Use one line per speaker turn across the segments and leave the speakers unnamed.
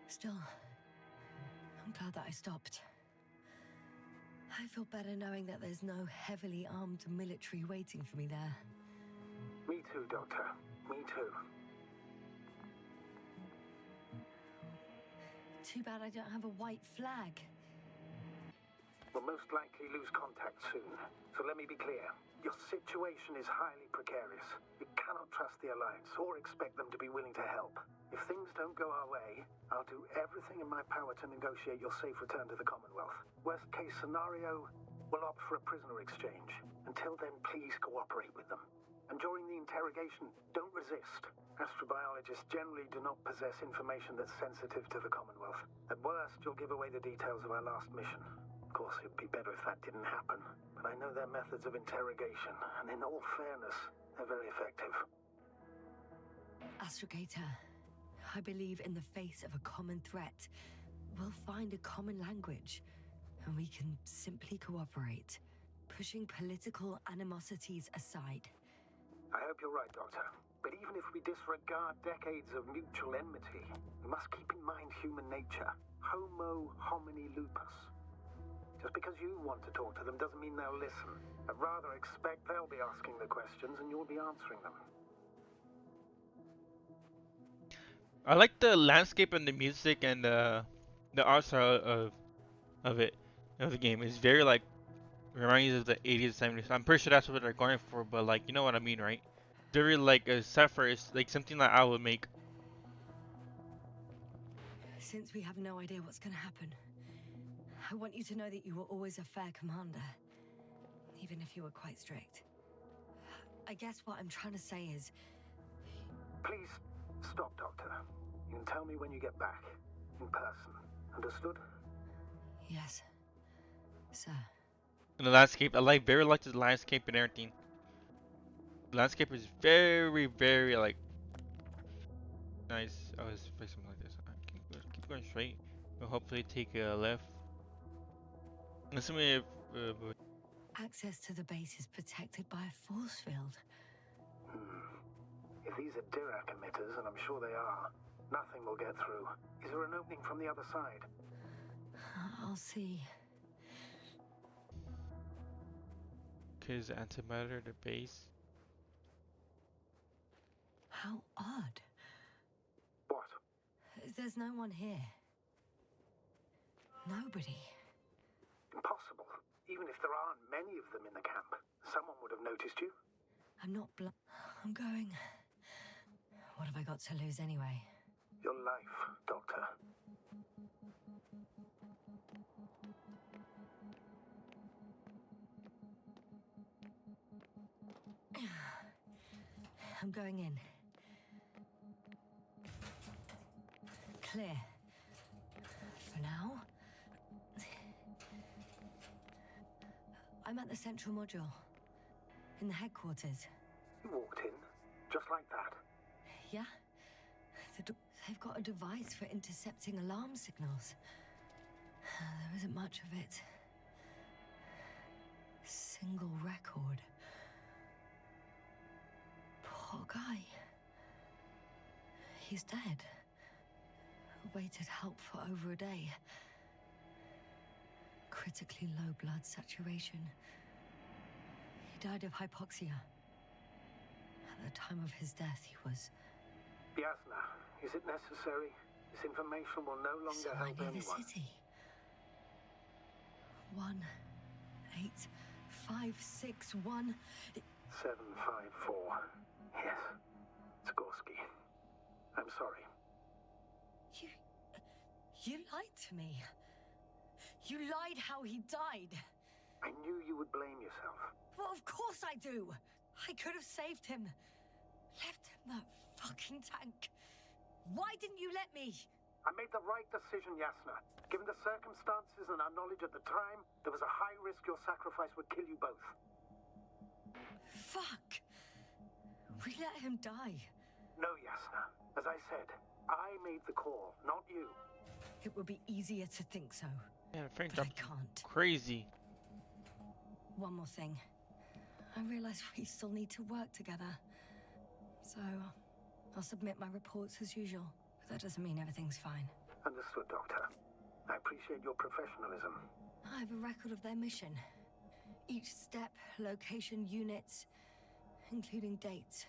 Still, I'm glad that I stopped. I feel better knowing that there's no heavily armed military waiting for me there.
Me too, Doctor. Me too.
Too bad I don't have a white flag.
We'll most likely lose contact soon. So let me be clear. Your situation is highly precarious. You cannot trust the Alliance or expect them to be willing to help. If things don't go our way, I'll do everything in my power to negotiate your safe return to the Commonwealth. Worst case scenario, we'll opt for a prisoner exchange. Until then, please cooperate with them. And during the interrogation, don't resist. Astrobiologists generally do not possess information that's sensitive to the Commonwealth. At worst, you'll give away the details of our last mission. Of course, it'd be better if that didn't happen. But I know their methods of interrogation, and in all fairness, they're very effective.
Astrogator, I believe in the face of a common threat, we'll find a common language, and we can simply cooperate, pushing political animosities aside.
I hope you're right, Doctor. But even if we disregard decades of mutual enmity, we must keep in mind human nature. Homo homini lupus. Just because you want to talk to them doesn't mean they'll listen. I'd rather expect they'll be asking the questions and you'll be answering them.
I like the landscape and the music and the art style of it, of the game. It's very like reminds you of the 80s, 70s. I'm pretty sure that's what they're going for, but like you know what I mean, right? Very like a Sapphire is like something that I would make.
Since we have no idea what's gonna happen, I want you to know that you were always a fair commander, even if you were quite strict. I guess what I'm trying to say is...
Please, stop, Doctor. You can tell me when you get back. In person. Understood?
Yes, sir.
And the landscape, I like very like the landscape and everything. The landscape is very, very like nice. I was something like this. I keep going straight. We'll hopefully take a left. Assuming if
Access to the base is protected by a force field.
If these are Dirac emitters, and I'm sure they are, nothing will get through. Is there an opening from the other side?
I'll see.
is antimatter the base?
How odd.
What?
There's no one here. Nobody.
Impossible. Even if there aren't many of them in the camp, someone would have noticed you.
I'm not I'm going. What have I got to lose anyway?
Your life, Doctor.
I'm going in. Clear. For now. I'm at the central module. In the headquarters.
You walked in, just like that.
Yeah? They've got a device for intercepting alarm signals. There isn't much of it. Single record. Poor guy. He's dead. Waited help for over a day. Critically low blood saturation. He died of hypoxia. At the time of his death, he was...
Yasna, is it necessary? This information will no longer help
near
anyone.
the city. 18561.
754. Yes. Skorsky. I'm sorry.
You lied to me. You lied how he died.
I knew you would blame yourself.
Well, of course I do. I could have saved him. Left him that fucking tank. Why didn't you let me?
I made the right decision, Yasna. Given the circumstances and our knowledge at the time, there was a high risk your sacrifice would kill you both.
Fuck. We let him die.
No, Yasna. As I said, I made the call, not you.
It would be easier to think so.
Man, Frank
But I
dropped
can't.
crazy.
One more thing. I realize we still need to work together. So, I'll submit my reports as usual. But that doesn't mean everything's fine.
Understood, Doctor. I appreciate your professionalism.
I have a record of their mission. Each step, location, units, including dates.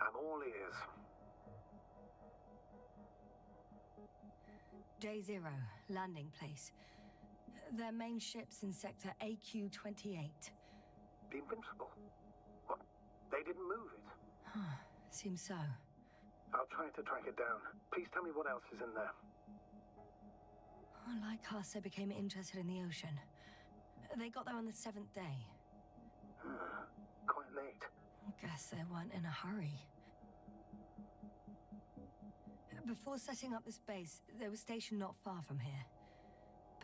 I'm all ears.
Day 0, landing place. Their main ship's in sector AQ-28.
The Invincible? What? They didn't move it?
Seems so.
I'll try to track it down. Please tell me what else is in there.
Like us, they became interested in the ocean. They got there on the 7th day.
Quite late.
Guess they weren't in a hurry. Before setting up this base, they were stationed not far from here,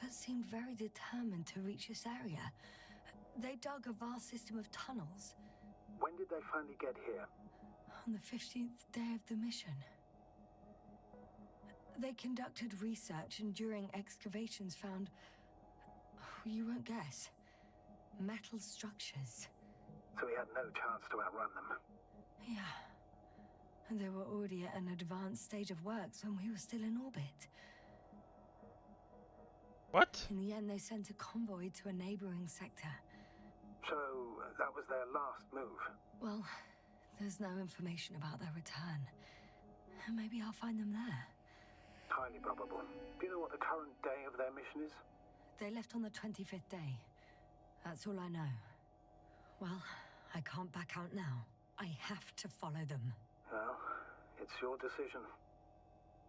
but seemed very determined to reach this area. They dug a vast system of tunnels.
When did they finally get here?
On the 15th day of the mission. They conducted research and during excavations found, you won't guess, metal structures.
So we had no chance to outrun them.
Yeah. And they were already at an advanced stage of works when we were still in orbit.
What?
In the end, they sent a convoy to a neighboring sector.
So that was their last move.
Well, there's no information about their return. Maybe I'll find them there.
Highly probable. Do you know what the current day of their mission is?
They left on the 25th day. That's all I know. Well, I can't back out now. I have to follow them.
Well, it's your decision.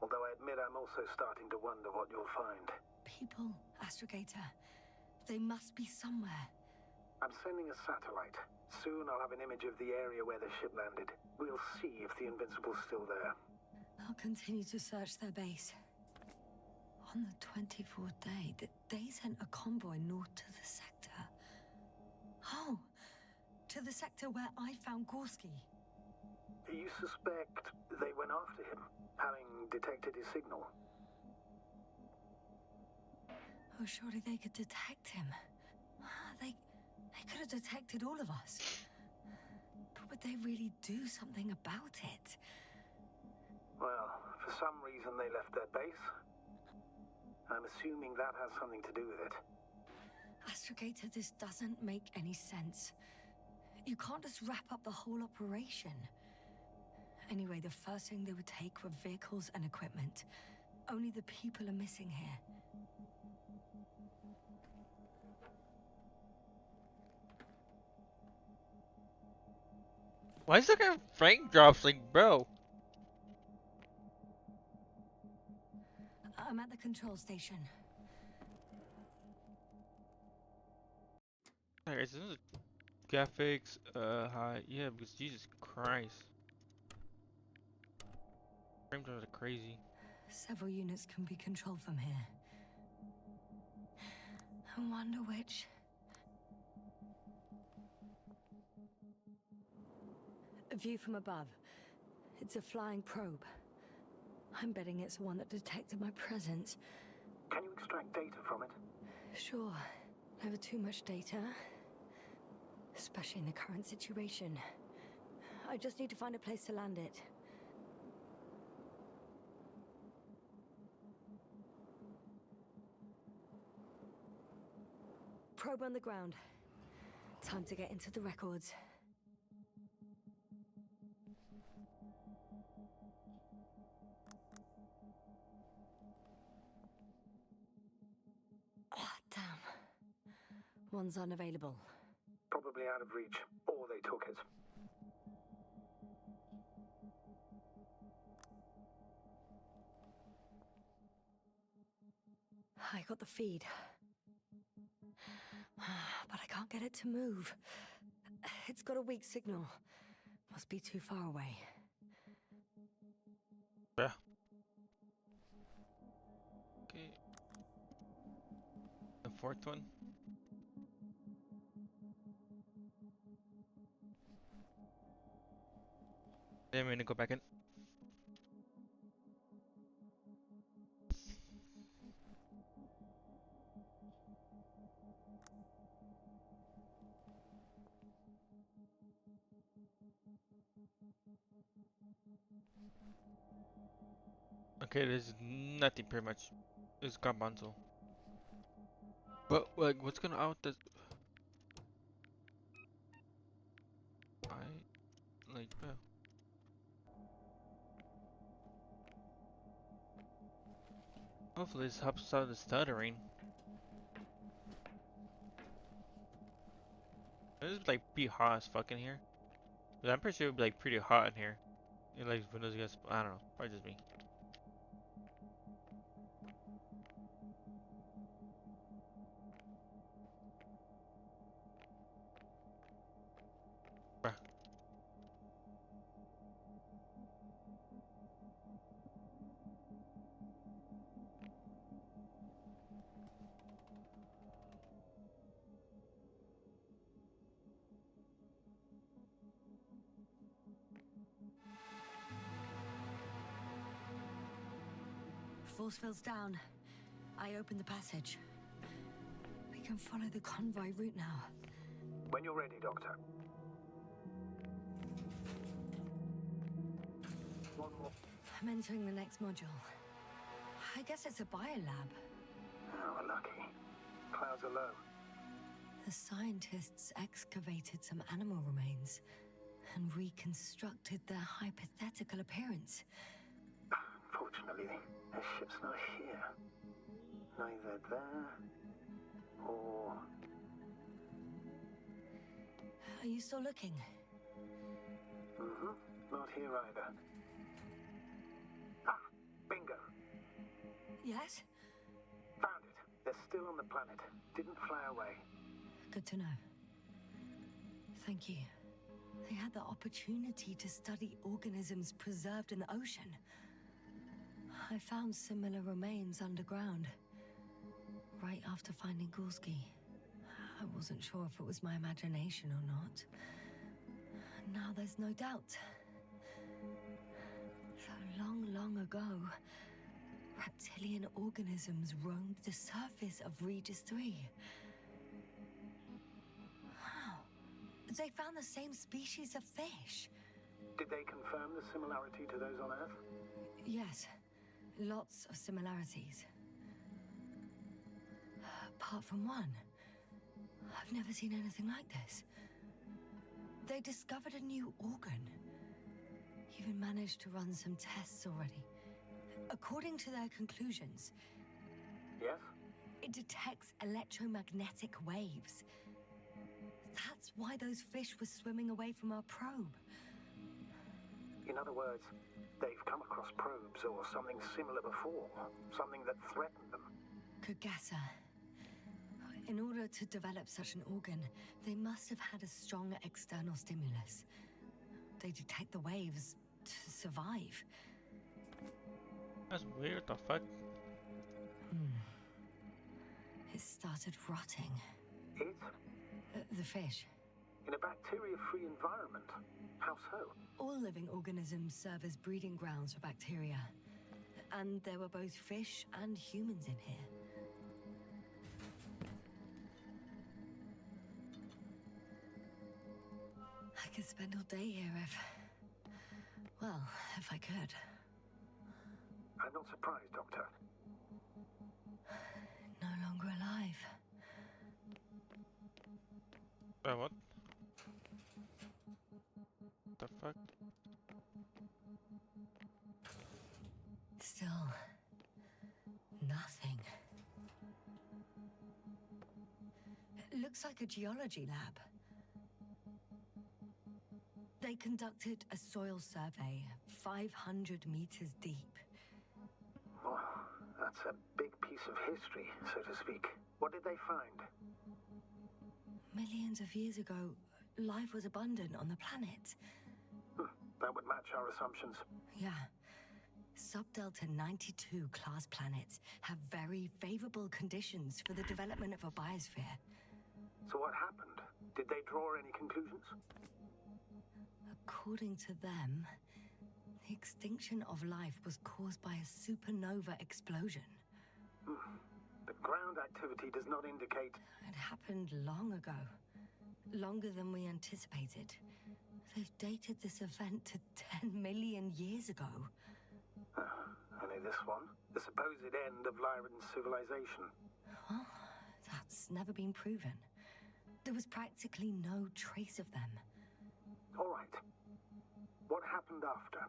Although I admit I'm also starting to wonder what you'll find.
People, Astrogator. They must be somewhere.
I'm sending a satellite. Soon I'll have an image of the area where the ship landed. We'll see if the Invincible's still there.
I'll continue to search their base. On the 24th day, they sent a convoy north to the sector. Oh, to the sector where I found Gorski.
You suspect they went after him, having detected his signal?
Oh, surely they could detect him. They could have detected all of us. But would they really do something about it?
Well, for some reason they left their base. I'm assuming that has something to do with it.
Astrogator, this doesn't make any sense. You can't just wrap up the whole operation. Anyway, the first thing they would take were vehicles and equipment. Only the people are missing here.
Why is there kind of frame drops, like, bro?
I'm at the control station.
Alright, so this is graphics, high, yeah, because Jesus Christ. Frame drops are crazy.
Several units can be controlled from here. I wonder which. A view from above. It's a flying probe. I'm betting it's the one that detected my presence.
Can you extract data from it?
Sure. Never too much data. Especially in the current situation. I just need to find a place to land it. Probe on the ground. Time to get into the records. Ah, damn. One's unavailable.
Probably out of reach, or they took it.
I got the feed. But I can't get it to move. It's got a weak signal. Must be too far away.
Yeah. Okay. The fourth one. Then we're gonna go back in. Okay, there's nothing pretty much. It's garbanzo. But like, what's gonna out this? I like, hopefully this helps out the stuttering. It's like be hot as fuck in here. But I'm pretty sure it'd be like pretty hot in here. It like windows gets, I don't know, probably just me. Bruh.
Force field's down. I opened the passage. We can follow the convoy route now.
When you're ready, Doctor. One more.
I'm entering the next module. I guess it's a biolab.
Oh, we're lucky. Clouds are low.
The scientists excavated some animal remains and reconstructed their hypothetical appearance.
Fortunately, the ship's not here. Neither there or...
Are you still looking?
Not here either. Ah, bingo.
Yes?
Found it. They're still on the planet. Didn't fly away.
Good to know. Thank you. They had the opportunity to study organisms preserved in the ocean. I found similar remains underground, right after finding Gulski. I wasn't sure if it was my imagination or not. Now there's no doubt. So long ago, reptilian organisms roamed the surface of Regis 3. Wow. They found the same species of fish.
Did they confirm the similarity to those on Earth?
Yes. Lots of similarities. Apart from one. I've never seen anything like this. They discovered a new organ. Even managed to run some tests already. According to their conclusions,
Yes?
it detects electromagnetic waves. That's why those fish were swimming away from our probe.
In other words, they've come across probes or something similar before. Something that threatened them.
Could guess her. In order to develop such an organ, they must have had a strong external stimulus. They detect the waves to survive.
That's weird, the fuck?
It started rotting.
It?
The fish.
In a bacteria-free environment? How so?
All living organisms serve as breeding grounds for bacteria. And there were both fish and humans in here. I could spend all day here if I could.
I'm not surprised, Doctor.
No longer alive.
What? The fuck?
Still, nothing. It looks like a geology lab. They conducted a soil survey 500 meters deep.
Oh, that's a big piece of history, so to speak. What did they find?
Millions of years ago, life was abundant on the planet.
That would match our assumptions.
Yeah. Subdelta 92 class planets have very favorable conditions for the development of a biosphere.
So what happened? Did they draw any conclusions?
According to them, the extinction of life was caused by a supernova explosion.
The ground activity does not indicate...
It happened long ago. Longer than we anticipated. They've dated this event to 10 million years ago.
Only the this one. The supposed end of Lyran's civilization.
Well, that's never been proven. There was practically no trace of them.
All right. What happened after?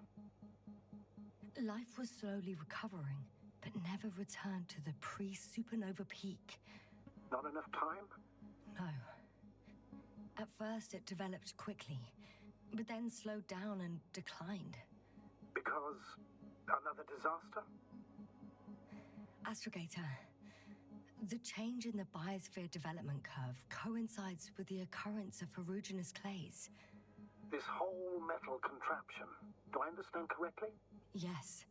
Life was slowly recovering, but never returned to the pre-supernova peak.
Not enough time?
No. At first, it developed quickly, but then slowed down and declined.
Because another disaster?
Astrogator, the change in the biosphere development curve coincides with the occurrence of ferruginous clays.
This whole metal contraption. Do I understand correctly?
Yes.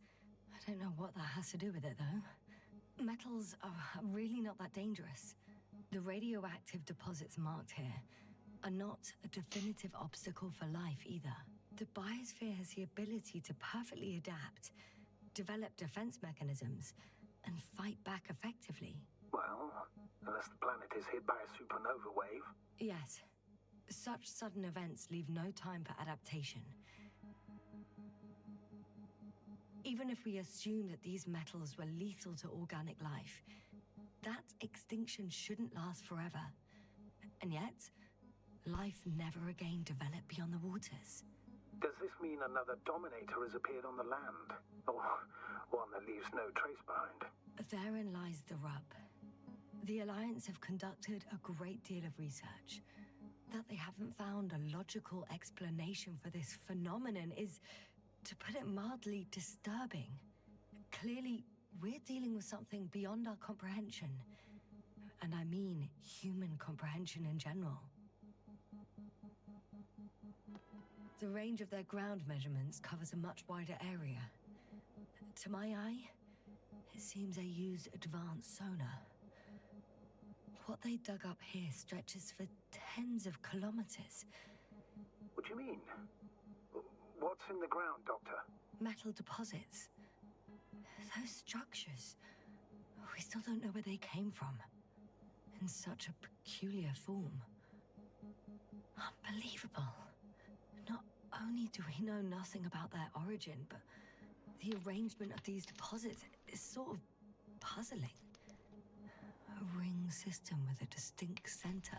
I don't know what that has to do with it, though. Metals are really not that dangerous. The radioactive deposits marked here are not a definitive obstacle for life either. The biosphere has the ability to perfectly adapt, develop defense mechanisms, and fight back effectively.
Well, unless the planet is hit by a supernova wave.
Yes. Such sudden events leave no time for adaptation. Even if we assume that these metals were lethal to organic life, that extinction shouldn't last forever. And yet, life never again developed beyond the waters.
Does this mean another Dominator has appeared on the land? Or one that leaves no trace behind?
Therein lies the rub. The Alliance have conducted a great deal of research. That they haven't found a logical explanation for this phenomenon is, to put it mildly, disturbing. Clearly, we're dealing with something beyond our comprehension. And I mean human comprehension in general. The range of their ground measurements covers a much wider area. To my eye, it seems they use advanced sonar. What they dug up here stretches for tens of kilometers.
What do you mean? What's in the ground, Doctor?
Metal deposits. Those structures. We still don't know where they came from. In such a peculiar form. Unbelievable. Not only do we know nothing about their origin, but the arrangement of these deposits is sort of puzzling. A ring system with a distinct center.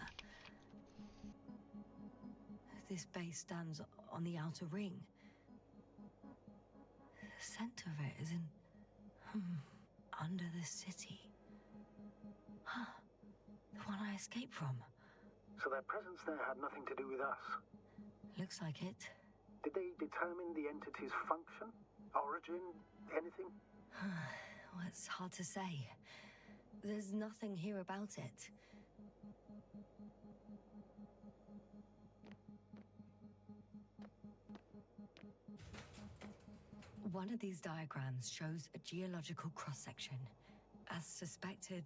This base stands on the outer ring. The center of it is in... under the city. Huh. The one I escaped from.
So their presence there had nothing to do with us?
Looks like it.
Did they determine the entity's function? Origin? Anything?
Well, it's hard to say. There's nothing here about it. One of these diagrams shows a geological cross-section. As suspected,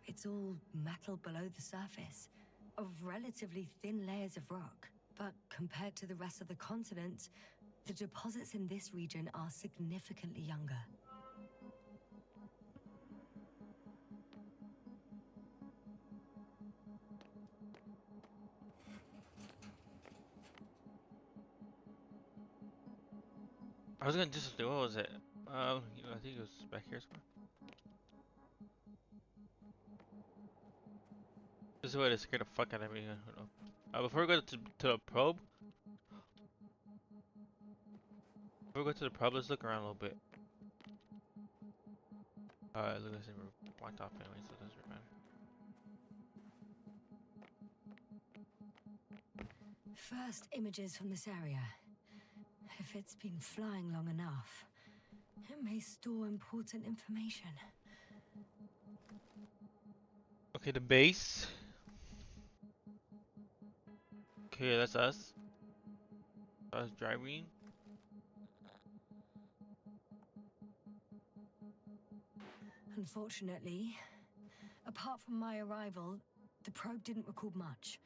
it's all metal below the surface, of relatively thin layers of rock. But compared to the rest of the continent, the deposits in this region are significantly younger.
I was gonna just do, what was it? I think it was back here somewhere. This is a way to scare the fuck out of me. I don't know. Before we go to the probe, let's look around a little bit. Look, this is blocked off anyway, so it doesn't really matter.
First images from this area. If it's been flying long enough, it may store important information.
Okay, the base. Okay, that's us. Us driving.
Unfortunately, apart from my arrival, the probe didn't record much.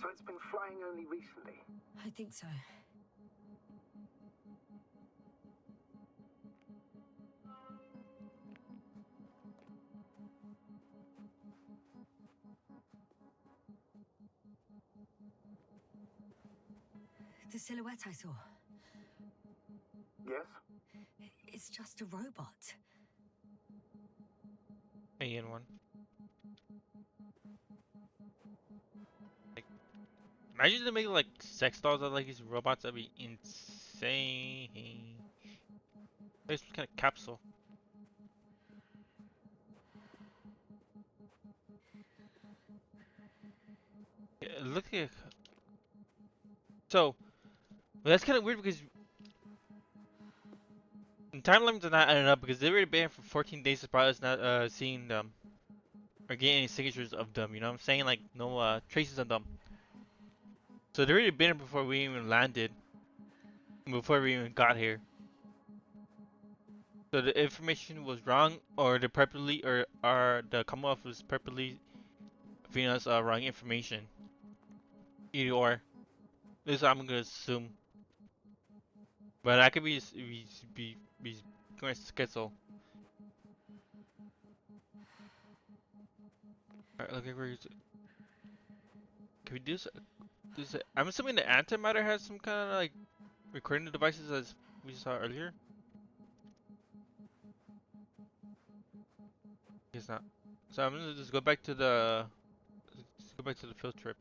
So it's been flying only recently?
I think so. The silhouette I saw.
Yes?
It's just a robot.
Alien one. Like, imagine they make like sex dolls out of like these robots. That'd be insane. It's some kind of capsule. It looks like so. Well, that's kind of weird because the time limits are not adding up because they already been here for 14 days despite us not seeing them or getting any signatures of them. You know what I'm saying? Like no traces of them. So they already been here before we even landed, before we even got here. So the information was wrong, or the purposely, or the Commonwealth was purposely feeding us wrong information. Either or. This is what I'm gonna assume. But I could be going schizo. Alright, look at where he's. Can we do this? I'm assuming the antimatter has some kind of like recording devices as we saw earlier. Guess not. So I'm gonna just go back to the field trip.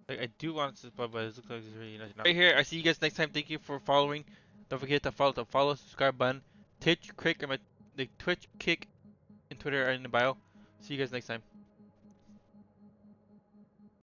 Like, I do want to spot, but it looks like it's really not. Right here, I see you guys next time. Thank you for following. Don't forget to follow, subscribe button, Twitch, kick, and my the Twitch, kick, and Twitter are in the bio. See you guys next time.